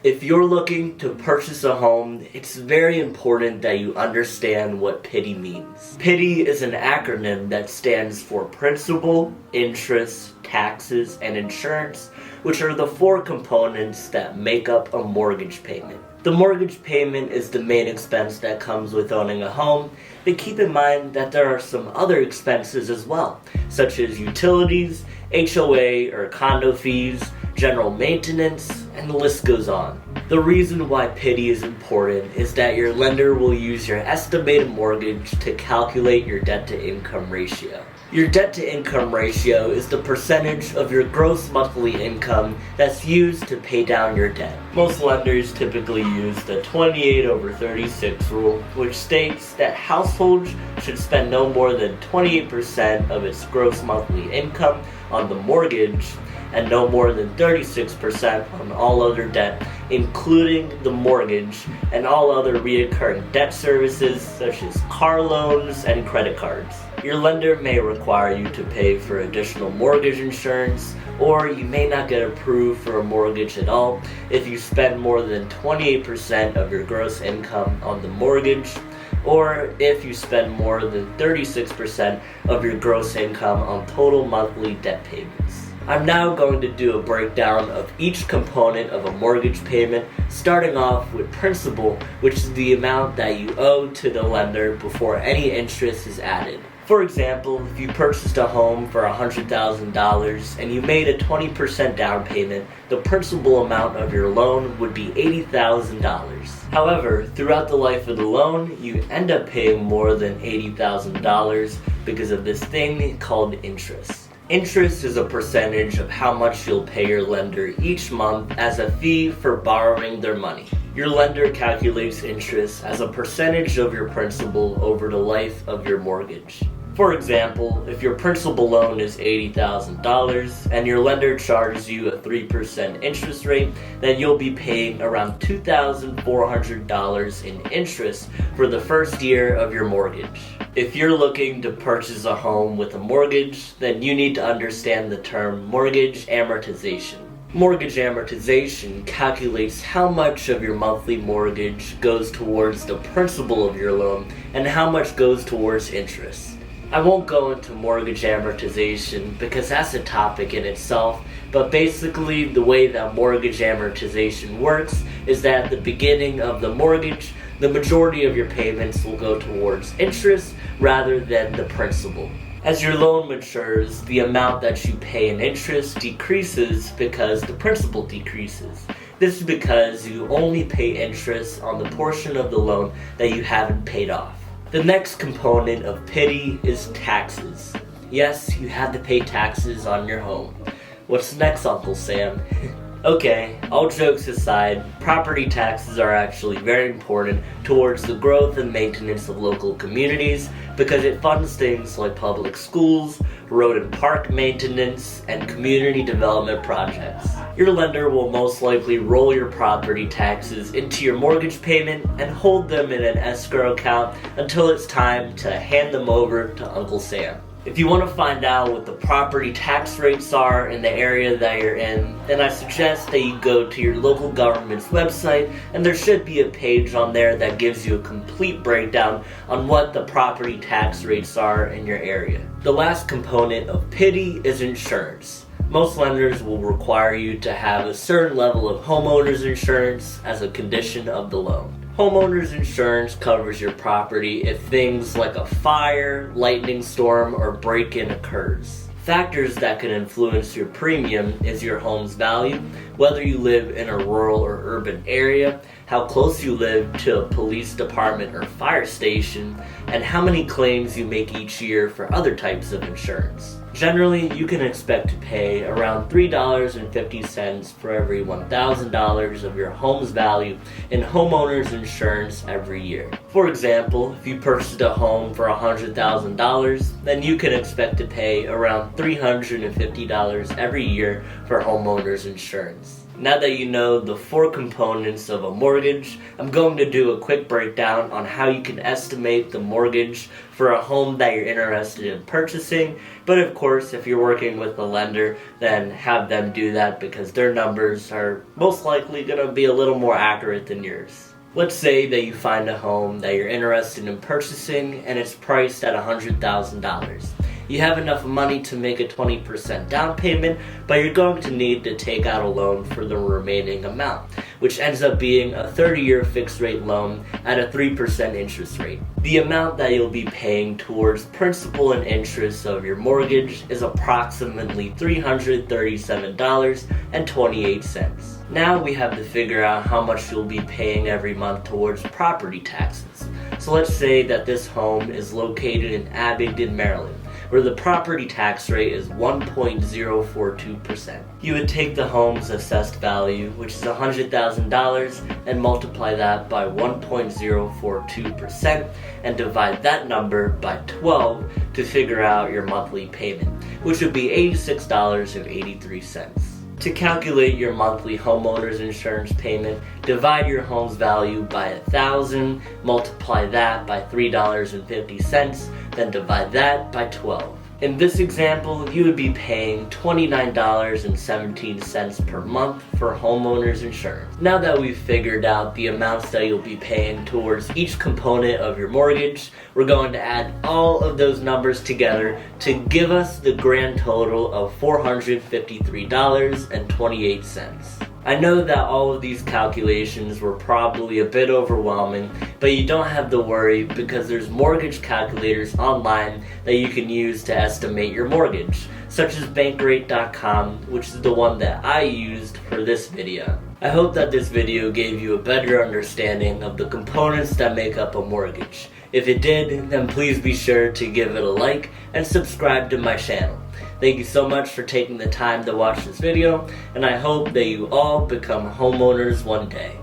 If you're looking to purchase a home, it's very important that you understand what PITI means. PITI is an acronym that stands for Principal, Interest, Taxes, and Insurance, which are the four components that make up a mortgage payment. The mortgage payment is the main expense that comes with owning a home, but keep in mind that there are some other expenses as well, such as utilities, HOA or condo fees, general maintenance, and the list goes on. The reason why PITI is important is that your lender will use your estimated mortgage to calculate your debt-to-income ratio. Your debt-to-income ratio is the percentage of your gross monthly income that's used to pay down your debt. Most lenders typically use the 28/36 rule, which states that households should spend no more than 28% of its gross monthly income on the mortgage and no more than 36% on all other debt, including the mortgage and all other recurring debt services such as car loans and credit cards. Your lender may require you to pay for additional mortgage insurance, or you may not get approved for a mortgage at all if you spend more than 28% of your gross income on the mortgage, or if you spend more than 36% of your gross income on total monthly debt payments. I'm now going to do a breakdown of each component of a mortgage payment, starting off with principal, which is the amount that you owe to the lender before any interest is added. For example, if you purchased a home for $100,000 and you made a 20% down payment, the principal amount of your loan would be $80,000. However, throughout the life of the loan, you end up paying more than $80,000 because of this thing called interest. Interest is a percentage of how much you'll pay your lender each month as a fee for borrowing their money. Your lender calculates interest as a percentage of your principal over the life of your mortgage. For example, if your principal loan is $80,000 and your lender charges you a 3% interest rate, then you'll be paying around $2,400 in interest for the first year of your mortgage. If you're looking to purchase a home with a mortgage, then you need to understand the term mortgage amortization. Mortgage amortization calculates how much of your monthly mortgage goes towards the principal of your loan and how much goes towards interest. I won't go into mortgage amortization because that's a topic in itself, but basically the way that mortgage amortization works is that at the beginning of the mortgage, the majority of your payments will go towards interest rather than the principal. As your loan matures, the amount that you pay in interest decreases because the principal decreases. This is because you only pay interest on the portion of the loan that you haven't paid off. The next component of PITI is taxes. Yes, you have to pay taxes on your home. What's next, Uncle Sam? Okay, all jokes aside, property taxes are actually very important towards the growth and maintenance of local communities because it funds things like public schools, road and park maintenance, and community development projects. Your lender will most likely roll your property taxes into your mortgage payment and hold them in an escrow account until it's time to hand them over to Uncle Sam. If you want to find out what the property tax rates are in the area that you're in, then I suggest that you go to your local government's website, and there should be a page on there that gives you a complete breakdown on what the property tax rates are in your area. The last component of PITI is insurance. Most lenders will require you to have a certain level of homeowner's insurance as a condition of the loan. Homeowner's insurance covers your property if things like a fire, lightning storm, or break-in occurs. Factors that can influence your premium is your home's value, whether you live in a rural or urban area, how close you live to a police department or fire station, and how many claims you make each year for other types of insurance. Generally, you can expect to pay around $3.50 for every $1,000 of your home's value in homeowner's insurance every year. For example, if you purchased a home for $100,000, then you can expect to pay around $350 every year for homeowner's insurance. Now that you know the 4 components of a mortgage, I'm going to do a quick breakdown on how you can estimate the mortgage for a home that you're interested in purchasing. But of course, if you're working with a lender, then have them do that because their numbers are most likely going to be a little more accurate than yours. Let's say that you find a home that you're interested in purchasing and it's priced at $100,000. You have enough money to make a 20% down payment, but you're going to need to take out a loan for the remaining amount, which ends up being a 30-year fixed rate loan at a 3% interest rate. The amount that you'll be paying towards principal and interest of your mortgage is approximately $337.28. Now we have to figure out how much you'll be paying every month towards property taxes. So let's say that this home is located in Abingdon, Maryland, where the property tax rate is 1.042%. You would take the home's assessed value, which is $100,000, and multiply that by 1.042% and divide that number by 12 to figure out your monthly payment, which would be $86.83. To calculate your monthly homeowner's insurance payment, divide your home's value by 1,000, multiply that by $3.50, then divide that by 12. In this example, you would be paying $29.17 per month for homeowner's insurance. Now that we've figured out the amounts that you'll be paying towards each component of your mortgage, we're going to add all of those numbers together to give us the grand total of $453.28. I know that all of these calculations were probably a bit overwhelming, but you don't have to worry because there's mortgage calculators online that you can use to estimate your mortgage, such as bankrate.com, which is the one that I used for this video. I hope that this video gave you a better understanding of the components that make up a mortgage. If it did, then please be sure to give it a like and subscribe to my channel. Thank you so much for taking the time to watch this video, and I hope that you all become homeowners one day.